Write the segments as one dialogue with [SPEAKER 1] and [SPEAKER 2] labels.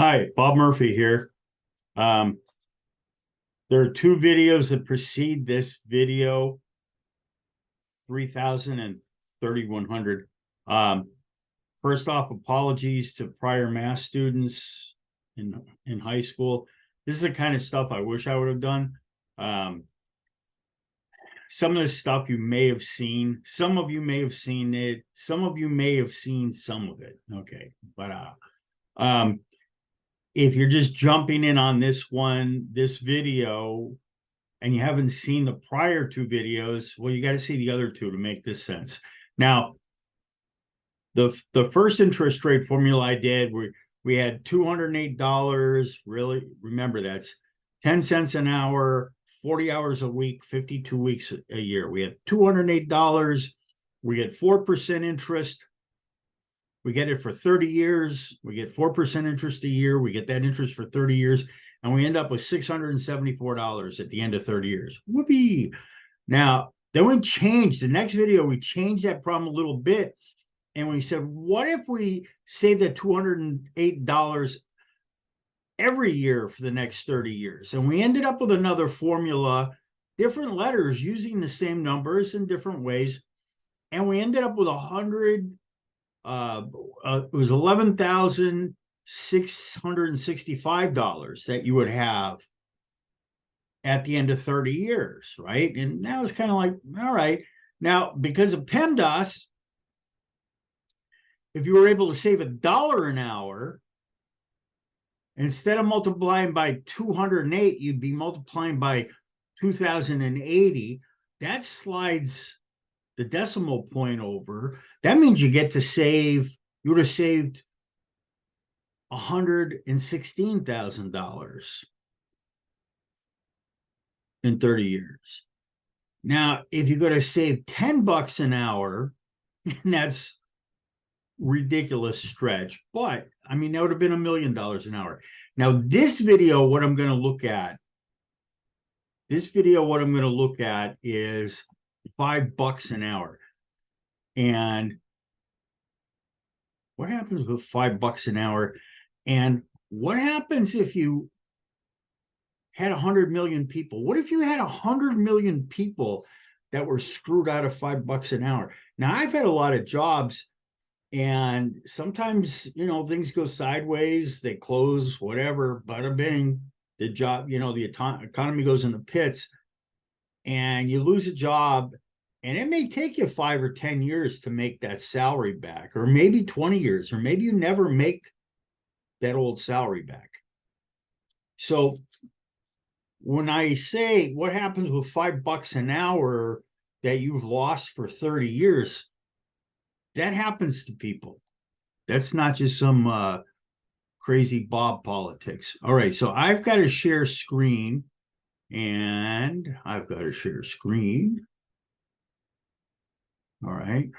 [SPEAKER 1] Hi, Bob Murphy here. Um, there are two videos that precede this video, 3000 and 3100. First off, apologies to prior math students in high school. This is the kind of stuff I wish I would have done. Some of this stuff you may have seen. Some of you may have seen it. Some of you may have seen some of it. Okay, but if you're just jumping in on this video, and you haven't seen the prior two videos, well, you got to see the other two to make this sense. Now, the first interest rate formula I did, we had $208. Really, remember that's 10 cents an hour, 40 hours a week, 52 weeks a year. We had $208. We get 4% interest. We get it for 30 years. We get 4% interest a year. We get that interest for 30 years. And we end up with $674 at the end of 30 years. Whoopee. Now, then we changed. The next video, we changed that problem a little bit. And we said, what if we save that $208 every year for the next 30 years? And we ended up with another formula, different letters using the same numbers in different ways. And we ended up with it was $11,665 that you would have at the end of 30 years, right? And that was kind of like, all right. Now, because of PEMDAS, if you were able to save $1 an hour, instead of multiplying by 208, you'd be multiplying by 2080. That slides the decimal point over. That means you would have saved $116,000 in 30 years. Now, if you're going to save $10 an hour, and that's ridiculous stretch, but I mean, that would have been $1 million an hour. Now, this video, what I'm going to look at is $5 an hour. And what happens with $5 an hour? And what happens if you had 100 million people? What if you had 100 million people that were screwed out of $5 an hour? Now, I've had a lot of jobs, and sometimes, things go sideways, they close, whatever, bada bing, the job, the economy goes in the pits, and you lose a job, and it may take you 5 or 10 years to make that salary back, or maybe 20 years, or maybe you never make that old salary back. So when I say what happens with $5 an hour that you've lost for 30 years, that happens to people. That's not just some crazy Bob politics. All right, so I've got to share screen, and I've got to share screen. All right.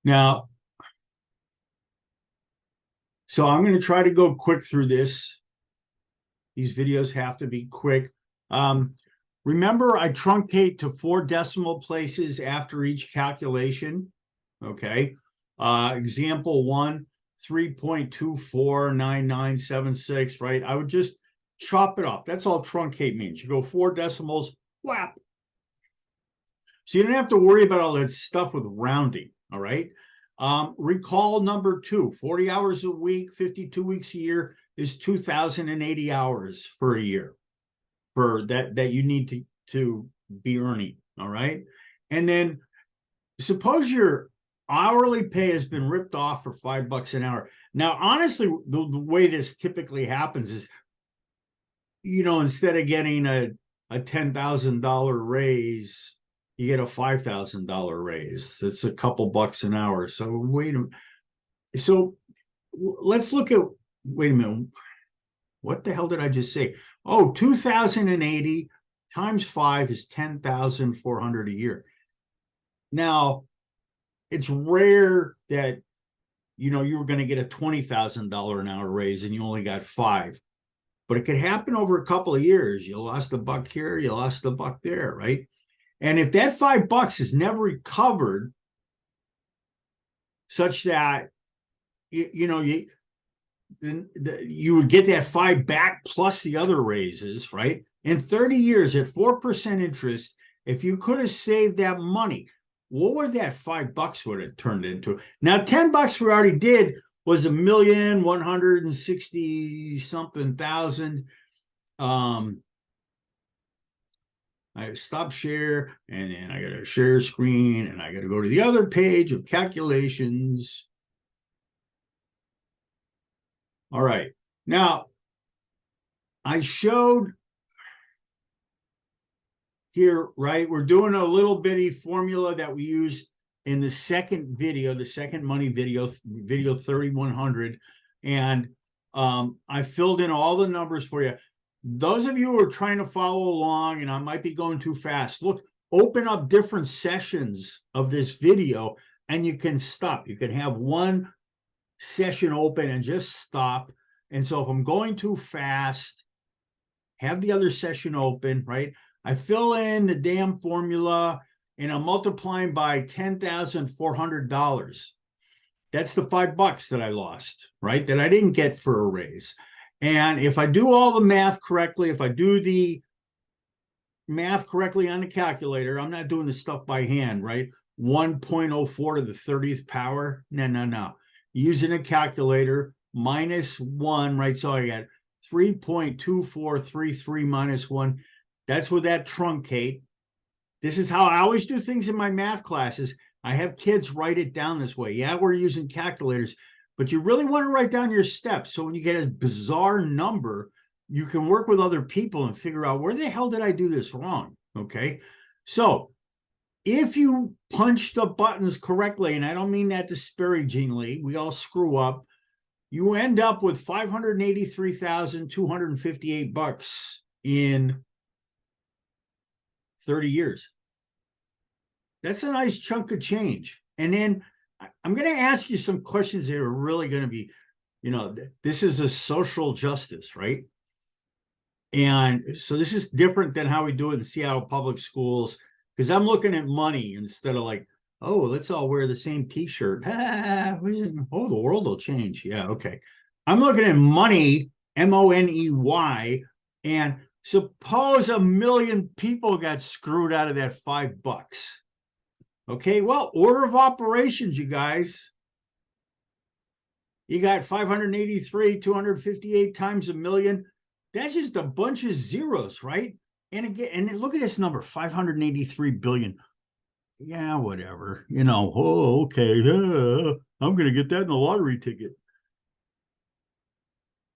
[SPEAKER 1] Now, so I'm going to try to go quick through this. These videos have to be quick. Remember, I truncate to 4 decimal places after each calculation. Okay. Example 1, 3.249976, right? I would just chop it off. That's all truncate means. You go 4 decimals, whap. So you don't have to worry about all that stuff with rounding, all right? Recall number 2, 40 hours a week, 52 weeks a year is 2,080 hours for a year for that you need to be earning, all right? And then suppose your hourly pay has been ripped off for $5 an hour. Now, honestly, the way this typically happens is, instead of getting a $10,000 raise, you get a $5,000 raise. That's a couple bucks an hour. So wait a minute. So let's look at, wait a minute. What the hell did I just say? Oh, 2,080 times 5 is 10,400 a year. Now, it's rare that, you were going to get a $20,000 an hour raise and you only got 5. But it could happen over a couple of years. You lost $1 here, you lost $1 there, right? And if that $5 is never recovered such that you would get that 5 back plus the other raises, right? In 30 years at 4% interest, if you could have saved that money, what would that $5 would have turned into? Now, $10 we already did was 1,160 something thousand. I stop share, and then I got to share screen, and I got to go to the other page of calculations. All right. Now, I showed here, right? We're doing a little bitty formula that we used in the second video, the second money video, video 3100. And I filled in all the numbers for you. Those of you who are trying to follow along, and I might be going too fast, look, open up different sessions of this video and you can stop. You can have one session open and just stop. And so if I'm going too fast, have the other session open, right? I fill in the damn formula and I'm multiplying by $10,400. That's the $5 that I lost, right? That I didn't get for a raise. And if I do all the math correctly, if I do the math correctly on the calculator, I'm not doing this stuff by hand, right? 1.04 to the 30th power. No. Using a calculator, -1, right? So I got 3.2433 minus 1. That's with that truncate. This is how I always do things in my math classes. I have kids write it down this way. Yeah, we're using calculators, but you really want to write down your steps. So when you get a bizarre number, you can work with other people and figure out where the hell did I do this wrong? Okay. So if you punch the buttons correctly, and I don't mean that disparagingly, we all screw up, you end up with $583,258 in 30 years. That's a nice chunk of change. And then I'm going to ask you some questions that are really going to be, this is a social justice, right? And so this is different than how we do it in Seattle public schools, because I'm looking at money instead of like, oh, let's all wear the same t-shirt. Oh, the world will change. Yeah, okay. I'm looking at money, M-O-N-E-Y, and suppose 1 million people got screwed out of that $5. Okay, well, order of operations, you guys. You got 583, 258 times 1 million. That's just a bunch of zeros, right? And again, and look at this number, 583 billion. Yeah, whatever. Oh, okay. I'm going to get that in the lottery ticket.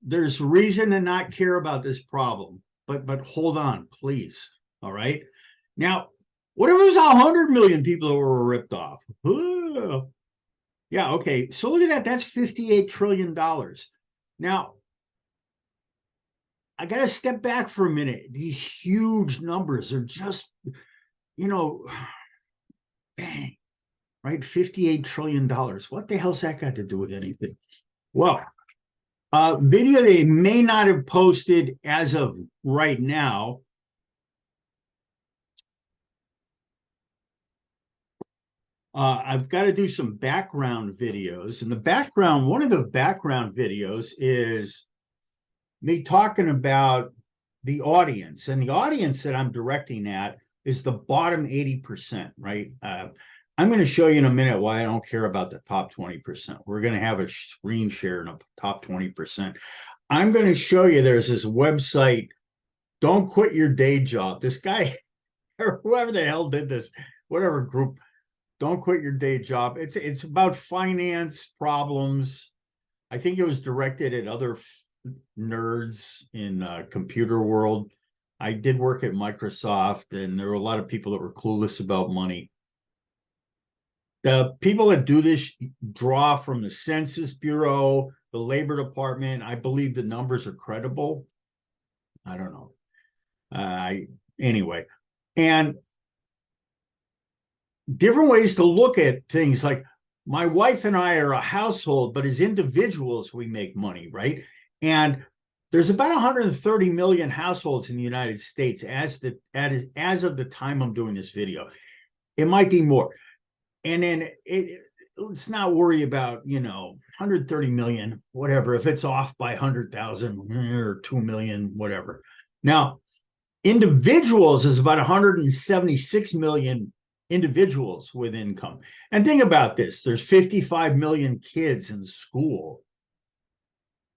[SPEAKER 1] There's reason to not care about this problem, but hold on, please. All right. Now, what if it was 100 million people that were ripped off? Yeah, okay. So look at that. That's $58 trillion. Now, I got to step back for a minute. These huge numbers are just, bang, right? $58 trillion. What the hell's that got to do with anything? Well, video they may not have posted as of right now. I've got to do some background videos. And one of the background videos is me talking about the audience. And the audience that I'm directing at is the bottom 80%, right? I'm going to show you in a minute why I don't care about the top 20%. We're going to have a screen share in the top 20%. I'm going to show you there's this website, Don't Quit Your Day Job. This guy, or whoever the hell did this, whatever group, Don't Quit Your Day Job. It's about finance problems. I think it was directed at other nerds in computer world. I did work at Microsoft, and there were a lot of people that were clueless about money. The people that do this draw from the Census Bureau, the Labor Department. I believe the numbers are credible. I don't know. Anyway, and different ways to look at things like my wife and I are a household, but as individuals, we make money, right? And there's about 130 million households in the United States as of the time I'm doing this video. It might be more. And then let's not worry about, 130 million, whatever. If it's off by 100,000 or 2 million, whatever. Now, individuals is about 176 million individuals with income. And think about this. There's 55 million kids in school.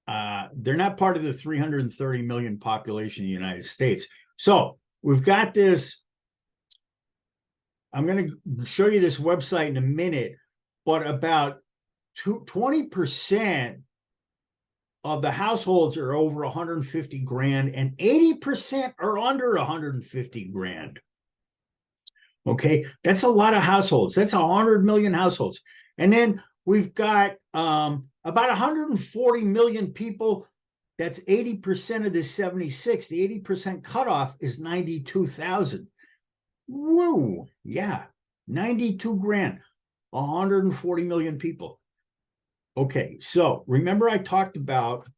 [SPEAKER 1] They're not part of the 330 million population of the United States. So we've got this. I'm going to show you this website in a minute, but about 20% of the households are over 150 grand and 80% are under 150 grand. Okay, that's a lot of households. That's 100 million households. And then we've got about 140 million people. That's 80% of this 76. The 80% cutoff is 92,000. Whoa, yeah, 92 grand, 140 million people. Okay, so remember I talked about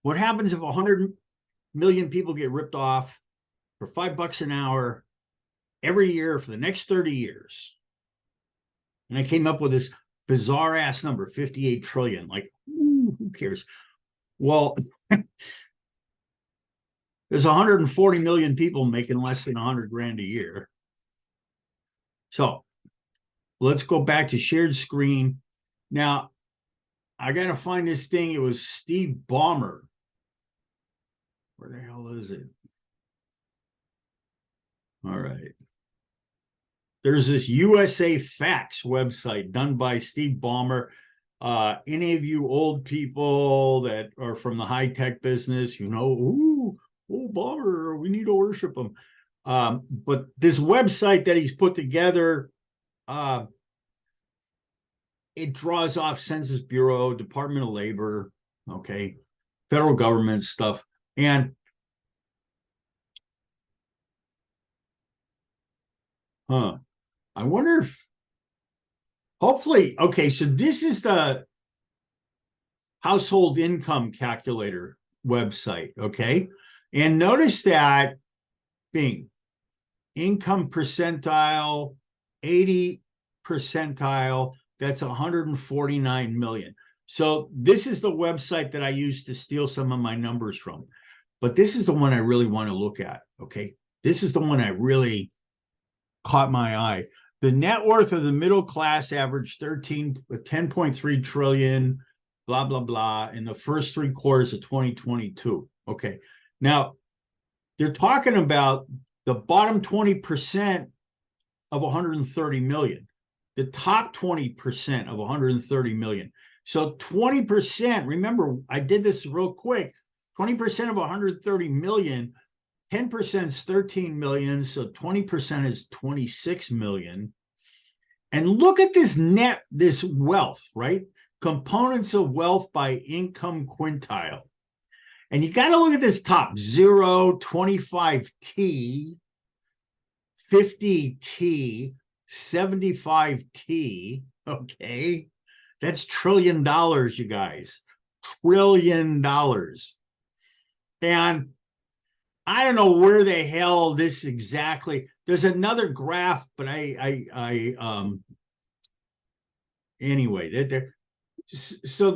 [SPEAKER 1] what happens if 100 million people get ripped off for $5 an hour every year for the next 30 years. And I came up with this bizarre ass number, 58 trillion. Like, who cares? Well, there's 140 million people making less than 100 grand a year. So let's go back to shared screen. Now, I got to find this thing. It was Steve Ballmer. Where the hell is it? All right. There's this USA Facts website done by Steve Ballmer. Any of you old people that are from the high-tech business, oh, Ballmer, we need to worship him. But this website that he's put together, it draws off Census Bureau, Department of Labor, okay, federal government stuff. And I wonder if, hopefully, okay, so this is the household income calculator website, okay? And notice that, bing, income percentile, 80 percentile, that's 149 million. So this is the website that I used to steal some of my numbers from. But this is the one I really want to look at, okay? This is the one I really caught my eye. The net worth of the middle class averaged 10.3 trillion, blah, blah, blah, in the first 3 quarters of 2022. Okay. Now, they're talking about the bottom 20% of 130 million, the top 20% of 130 million. So 20%, remember, I did this real quick, 20% of 130 million, 10% is 13 million, so 20% is 26 million. And look at this this wealth, right? Components of wealth by income quintile. And you got to look at this top, 0, 25T, 50T, 75T, okay? That's $1 trillion, you guys. $1 trillion. And I don't know where the hell this exactly. There's another graph, but anyway, so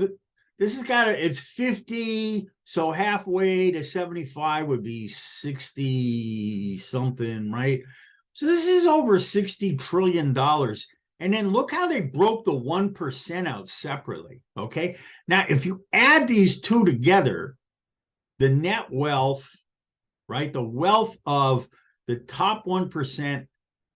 [SPEAKER 1] this has got it's 50, so halfway to 75 would be 60 something, right? So this is over $60 trillion. And then look how they broke the 1% out separately, okay? Now, if you add these two together, the net wealth, right, the wealth of the top 1%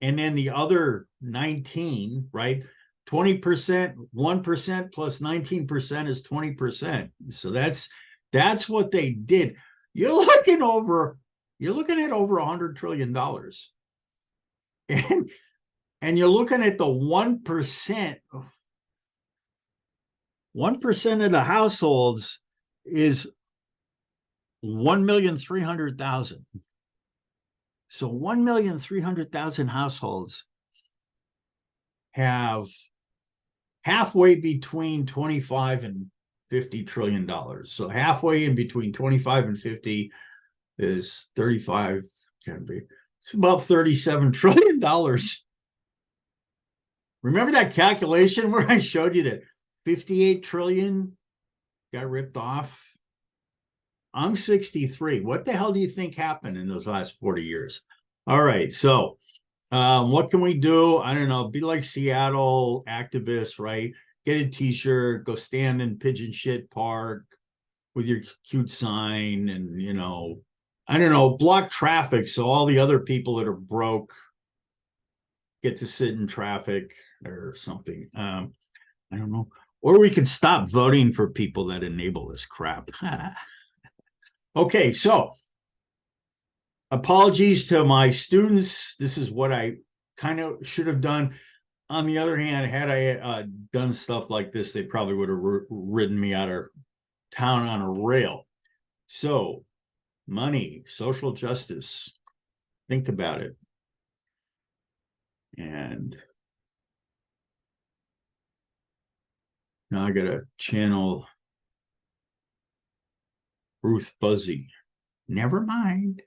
[SPEAKER 1] and then the other 19, right, 20%, 1% plus 19% is 20%. So that's what they did. You're looking at over $100 trillion. And you're looking at the 1%. 1% of the households is 1,300,000. So 1,300,000 households have halfway between 25 and $50 trillion. So halfway in between 25 and 50 is 35, can be. It's about $37 trillion. Remember that calculation where I showed you that 58 trillion got ripped off? I'm 63. What the hell do you think happened in those last 40 years? All right. So, what can we do? I don't know. Be like Seattle activists, right? Get a t-shirt, go stand in Pigeon Shit Park with your cute sign and, I don't know, block traffic so all the other people that are broke get to sit in traffic or something. I don't know. Or we could stop voting for people that enable this crap. Okay, so apologies to my students. This is what I kind of should have done. On the other hand, had I done stuff like this, they probably would have ridden me out of town on a rail. So, money, social justice, think about it. And now I got to channel Ruth Buzzy. Never mind.